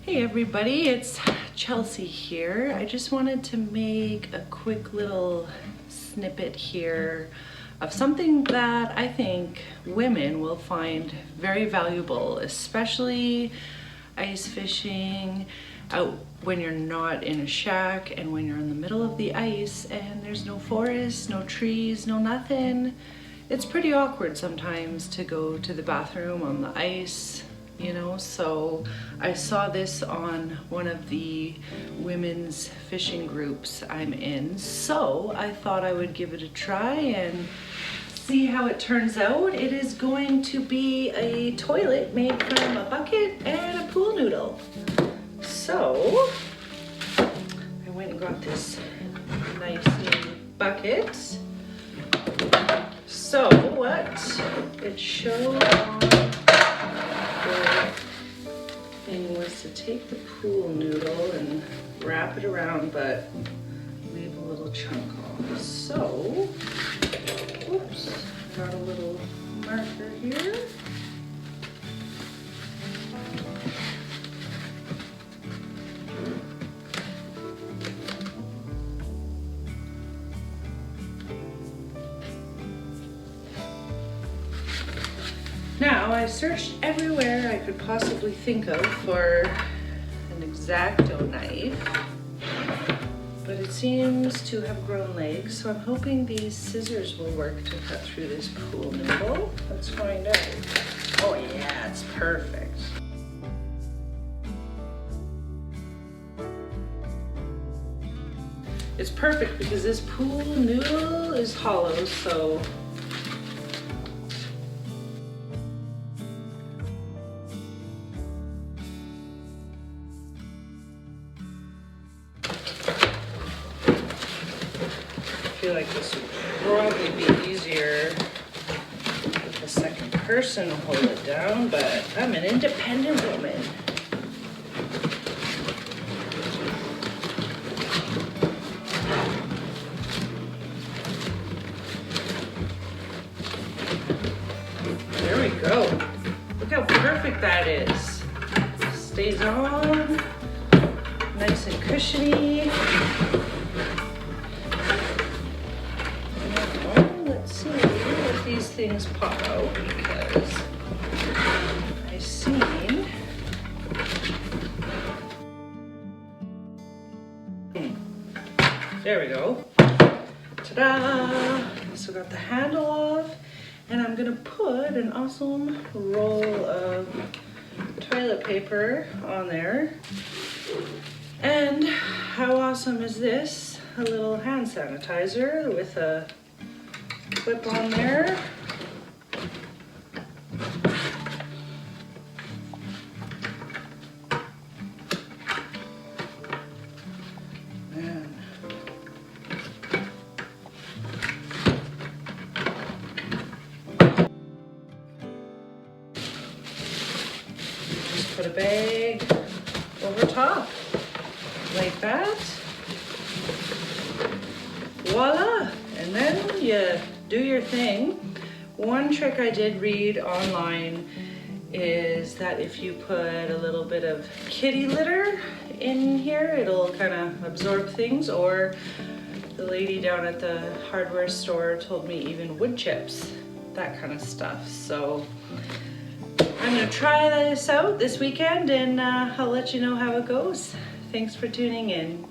Hey everybody, it's Chelsea here. I just wanted to make a quick little snippet here of something that I think women will find very valuable, especially ice fishing out when you're not in a shack and when you're in the middle of the ice and there's no forest, no trees, no nothing. It's pretty awkward sometimes to go to the bathroom on the ice, you know, so I saw this on one of the women's fishing groups I'm in, so I thought I would give it a try and see how it turns out. It is going to be a toilet made from a bucket and a pool noodle. So I went and got this nice new bucket. So what it showed on the thing was to take the pool noodle and wrap it around, but leave a little chunk off. So, oops, got a little marker here. Now, I searched everywhere I could possibly think of for an X-Acto knife, but it seems to have grown legs, so I'm hoping these scissors will work to cut through this pool noodle. Let's find out. Oh yeah, it's perfect. It's perfect because this pool noodle is hollow, so I feel like this would probably be easier with the second person to hold it down, but I'm an independent woman. There we go. Look how perfect that is. Stays on, nice and cushiony. These things pop out because I've seen there we go. Ta-da! So got the handle off, and I'm gonna put an awesome roll of toilet paper on there. And how awesome is this? A little hand sanitizer with a clip on there. And just put a bag over top like that. Voila! And then you do your thing. One trick I did read online is that if you put a little bit of kitty litter in here, it'll kind of absorb things, or the lady down at the hardware store told me even wood chips, that kind of stuff. So I'm gonna try this out this weekend and I'll let you know how it goes. Thanks for tuning in.